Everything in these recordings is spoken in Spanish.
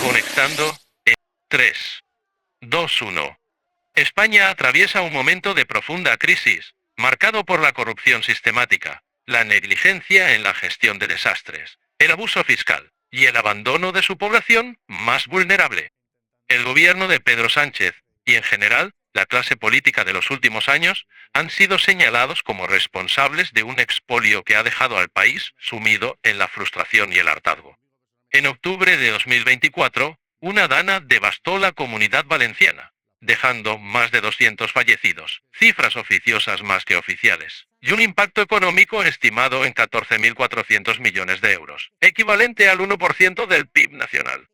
Conectando en 3, 2, 1. España atraviesa un momento de profunda crisis, marcado por la corrupción sistemática, la negligencia en la gestión de desastres, el abuso fiscal y el abandono de su población más vulnerable. El gobierno de Pedro Sánchez y, en general, la clase política de los últimos años han sido señalados como responsables de un expolio que ha dejado al país sumido en la frustración y el hartazgo. En octubre de 2024, una dana devastó la Comunidad Valenciana, dejando más de 200 fallecidos, cifras oficiosas más que oficiales, y un impacto económico estimado en 14.400 millones de euros, equivalente al 1% del PIB nacional.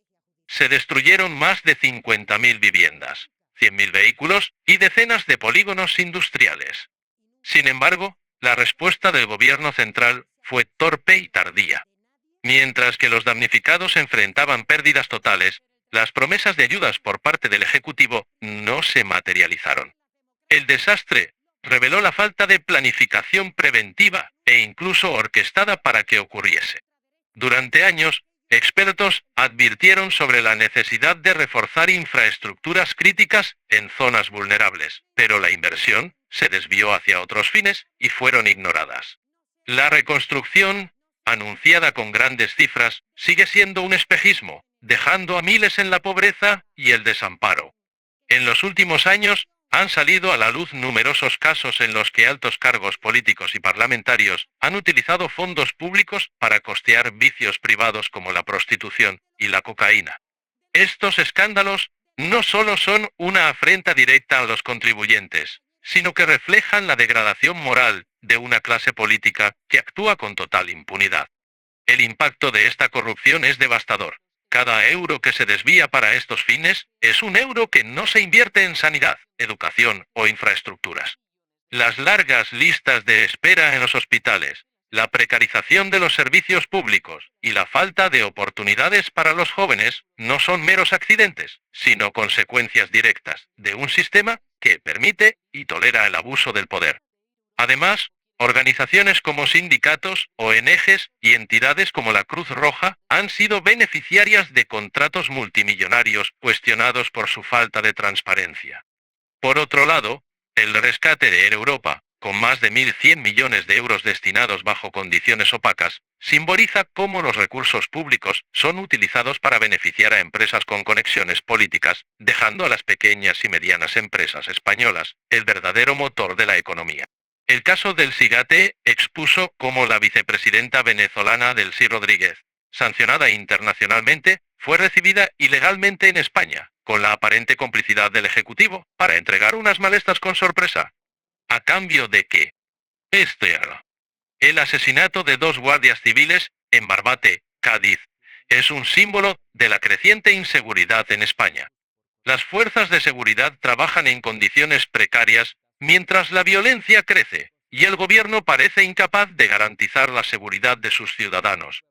Se destruyeron más de 50.000 viviendas, 100.000 vehículos y decenas de polígonos industriales. Sin embargo, la respuesta del gobierno central fue torpe y tardía. Mientras que los damnificados enfrentaban pérdidas totales, las promesas de ayudas por parte del Ejecutivo no se materializaron. El desastre reveló la falta de planificación preventiva e incluso orquestada para que ocurriese. Durante años, expertos advirtieron sobre la necesidad de reforzar infraestructuras críticas en zonas vulnerables, pero la inversión se desvió hacia otros fines y fueron ignoradas. La reconstrucción, anunciada con grandes cifras, sigue siendo un espejismo, dejando a miles en la pobreza y el desamparo. En los últimos años, han salido a la luz numerosos casos en los que altos cargos políticos y parlamentarios han utilizado fondos públicos para costear vicios privados como la prostitución y la cocaína. Estos escándalos no solo son una afrenta directa a los contribuyentes, sino que reflejan la degradación moral de una clase política que actúa con total impunidad. El impacto de esta corrupción es devastador. Cada euro que se desvía para estos fines es un euro que no se invierte en sanidad, educación o infraestructuras. Las largas listas de espera en los hospitales, la precarización de los servicios públicos y la falta de oportunidades para los jóvenes no son meros accidentes, sino consecuencias directas de un sistema que permite y tolera el abuso del poder. Además, organizaciones como sindicatos, ONGs y entidades como la Cruz Roja han sido beneficiarias de contratos multimillonarios cuestionados por su falta de transparencia. Por otro lado, el rescate de Air Europa, con más de 1.100 millones de euros destinados bajo condiciones opacas, simboliza cómo los recursos públicos son utilizados para beneficiar a empresas con conexiones políticas, dejando a las pequeñas y medianas empresas españolas el verdadero motor de la economía. El caso del Sigate expuso cómo la vicepresidenta venezolana Delcy Rodríguez, sancionada internacionalmente, fue recibida ilegalmente en España, con la aparente complicidad del Ejecutivo, para entregar unas maletas con sorpresa. ¿A cambio de qué? El asesinato de 2 guardias civiles en Barbate, Cádiz, es un símbolo de la creciente inseguridad en España. Las fuerzas de seguridad trabajan en condiciones precarias mientras la violencia crece y el gobierno parece incapaz de garantizar la seguridad de sus ciudadanos.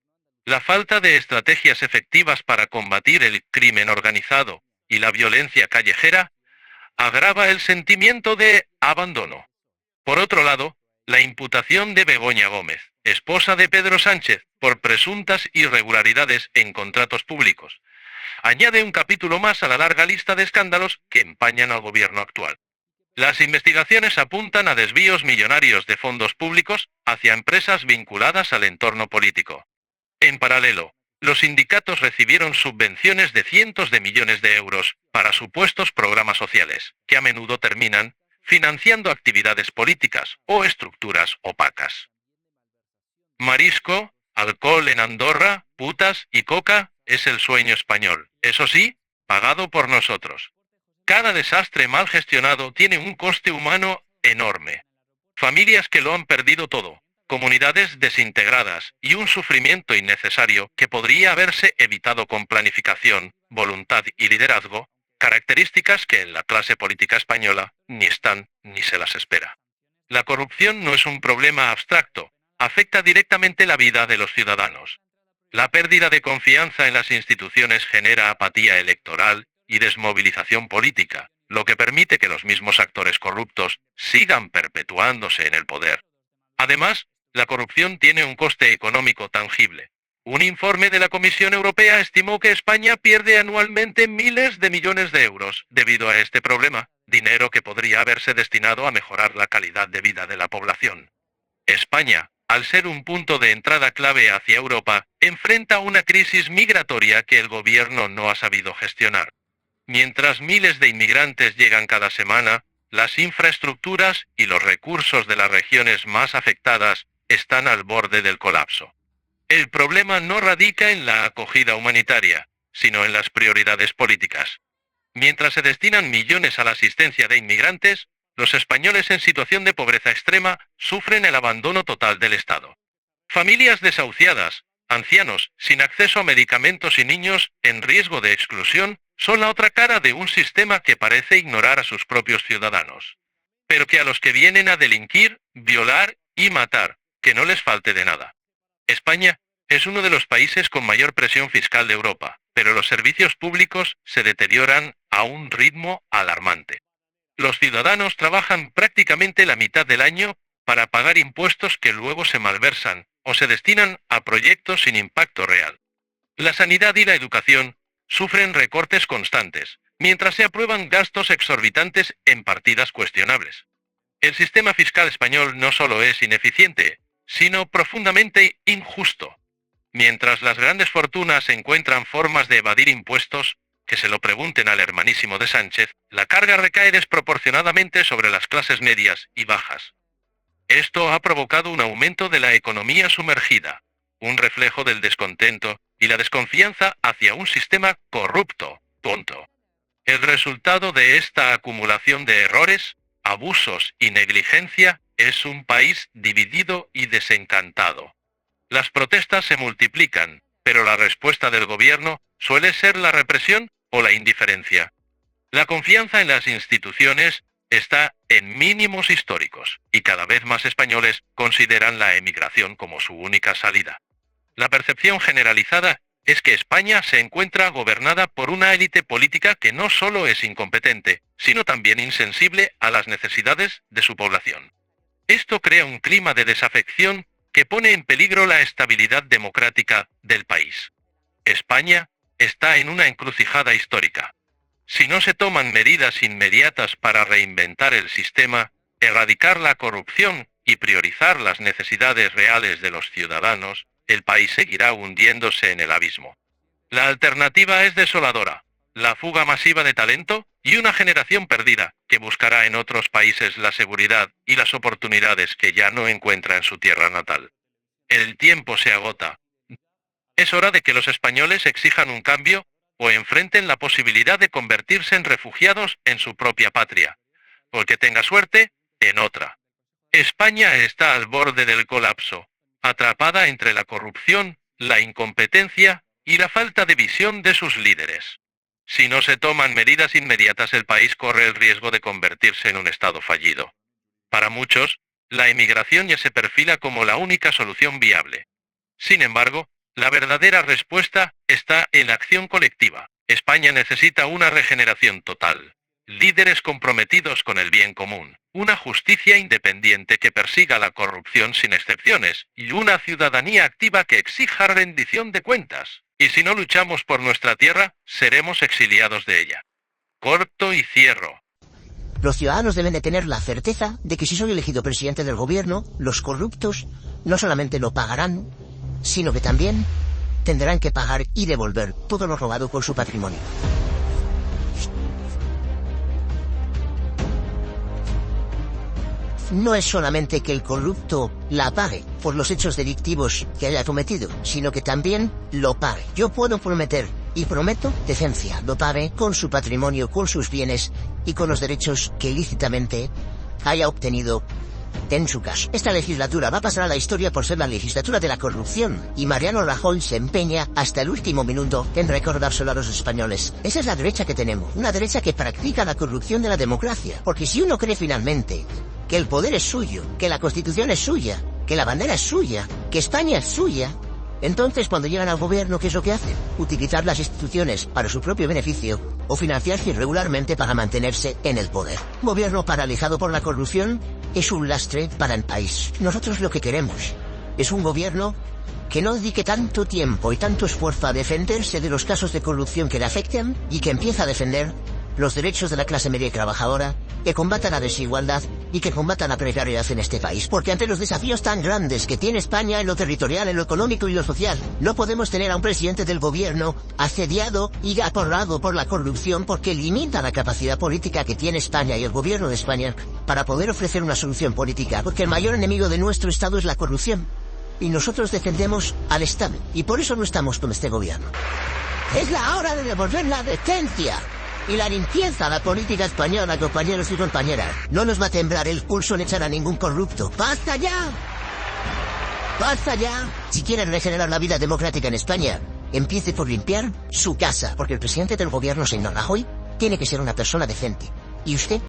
La falta de estrategias efectivas para combatir el crimen organizado y la violencia callejera agrava el sentimiento de abandono. Por otro lado, la imputación de Begoña Gómez, esposa de Pedro Sánchez, por presuntas irregularidades en contratos públicos, añade un capítulo más a la larga lista de escándalos que empañan al gobierno actual. Las investigaciones apuntan a desvíos millonarios de fondos públicos hacia empresas vinculadas al entorno político. En paralelo, los sindicatos recibieron subvenciones de cientos de millones de euros para supuestos programas sociales, que a menudo terminan financiando actividades políticas o estructuras opacas. Marisco, alcohol en Andorra, putas y coca es el sueño español, eso sí, pagado por nosotros. Cada desastre mal gestionado tiene un coste humano enorme. Familias que lo han perdido todo, comunidades desintegradas y un sufrimiento innecesario que podría haberse evitado con planificación, voluntad y liderazgo, características que en la clase política española ni están ni se las espera. La corrupción no es un problema abstracto, afecta directamente la vida de los ciudadanos. La pérdida de confianza en las instituciones genera apatía electoral y desmovilización política, lo que permite que los mismos actores corruptos sigan perpetuándose en el poder. Además, la corrupción tiene un coste económico tangible. Un informe de la Comisión Europea estimó que España pierde anualmente miles de millones de euros debido a este problema, dinero que podría haberse destinado a mejorar la calidad de vida de la población. España, al ser un punto de entrada clave hacia Europa, enfrenta una crisis migratoria que el gobierno no ha sabido gestionar. Mientras miles de inmigrantes llegan cada semana, las infraestructuras y los recursos de las regiones más afectadas están al borde del colapso. El problema no radica en la acogida humanitaria, sino en las prioridades políticas. Mientras se destinan millones a la asistencia de inmigrantes, los españoles en situación de pobreza extrema sufren el abandono total del Estado. Familias desahuciadas, ancianos sin acceso a medicamentos y niños en riesgo de exclusión son la otra cara de un sistema que parece ignorar a sus propios ciudadanos. Pero que a los que vienen a delinquir, violar y matar, que no les falte de nada. España es uno de los países con mayor presión fiscal de Europa, pero los servicios públicos se deterioran a un ritmo alarmante. Los ciudadanos trabajan prácticamente la mitad del año para pagar impuestos que luego se malversan o se destinan a proyectos sin impacto real. La sanidad y la educación sufren recortes constantes, mientras se aprueban gastos exorbitantes en partidas cuestionables. El sistema fiscal español no solo es ineficiente, sino profundamente injusto. Mientras las grandes fortunas encuentran formas de evadir impuestos, que se lo pregunten al hermanísimo de Sánchez, la carga recae desproporcionadamente sobre las clases medias y bajas. Esto ha provocado un aumento de la economía sumergida, un reflejo del descontento y la desconfianza hacia un sistema corrupto, tonto. El resultado de esta acumulación de errores, abusos y negligencia es un país dividido y desencantado. Las protestas se multiplican, pero la respuesta del gobierno suele ser la represión o la indiferencia. La confianza en las instituciones está en mínimos históricos y cada vez más españoles consideran la emigración como su única salida. La percepción generalizada es que España se encuentra gobernada por una élite política que no solo es incompetente, sino también insensible a las necesidades de su población. Esto crea un clima de desafección que pone en peligro la estabilidad democrática del país. España está en una encrucijada histórica. Si no se toman medidas inmediatas para reinventar el sistema, erradicar la corrupción y priorizar las necesidades reales de los ciudadanos, el país seguirá hundiéndose en el abismo. La alternativa es desoladora: la fuga masiva de talento y una generación perdida que buscará en otros países la seguridad y las oportunidades que ya no encuentra en su tierra natal. El tiempo se agota. Es hora de que los españoles exijan un cambio o enfrenten la posibilidad de convertirse en refugiados en su propia patria, o el que tenga suerte, en otra. España está al borde del colapso, atrapada entre la corrupción, la incompetencia y la falta de visión de sus líderes. Si no se toman medidas inmediatas, el país corre el riesgo de convertirse en un estado fallido. Para muchos, la emigración ya se perfila como la única solución viable. Sin embargo, la verdadera respuesta está en la acción colectiva. España necesita una regeneración total, líderes comprometidos con el bien común, una justicia independiente que persiga la corrupción sin excepciones y una ciudadanía activa que exija rendición de cuentas. Y si no luchamos por nuestra tierra, seremos exiliados de ella. Corto y cierro. Los ciudadanos deben de tener la certeza de que si soy elegido presidente del gobierno, los corruptos no solamente lo pagarán, sino que también tendrán que pagar y devolver todo lo robado por su patrimonio. No es solamente que el corrupto la pague por los hechos delictivos que haya cometido, sino que también lo pague. Yo puedo prometer, y prometo, decencia, lo pague con su patrimonio, con sus bienes y con los derechos que ilícitamente haya obtenido en su caso. Esta legislatura va a pasar a la historia por ser la legislatura de la corrupción, y Mariano Rajoy se empeña hasta el último minuto en recordárselo a los españoles. Esa es la derecha que tenemos, una derecha que practica la corrupción de la democracia, porque si uno cree finalmente que el poder es suyo, que la Constitución es suya, que la bandera es suya, que España es suya, entonces cuando llegan al gobierno, ¿qué es lo que hacen? Utilizar las instituciones para su propio beneficio o financiarse irregularmente para mantenerse en el poder. Un gobierno paralizado por la corrupción es un lastre para el país. Nosotros lo que queremos es un gobierno que no dedique tanto tiempo y tanto esfuerzo a defenderse de los casos de corrupción que le afecten y que empiece a defender los derechos de la clase media y trabajadora, que combatan la desigualdad y que combatan la precariedad en este país. Porque ante los desafíos tan grandes que tiene España en lo territorial, en lo económico y lo social, no podemos tener a un presidente del gobierno asediado y aporrado por la corrupción, porque limita la capacidad política que tiene España y el gobierno de España para poder ofrecer una solución política, porque el mayor enemigo de nuestro Estado es la corrupción. Y nosotros defendemos al Estado, y por eso no estamos con este gobierno. Es la hora de devolver la decencia y la limpieza a la política española, compañeros y compañeras. No nos va a temblar el pulso en echar a ningún corrupto. ¡Basta ya! ¡Basta ya! Si quieren regenerar la vida democrática en España, empiece por limpiar su casa, porque el presidente del gobierno, señor Rajoy, tiene que ser una persona decente. ¿Y usted?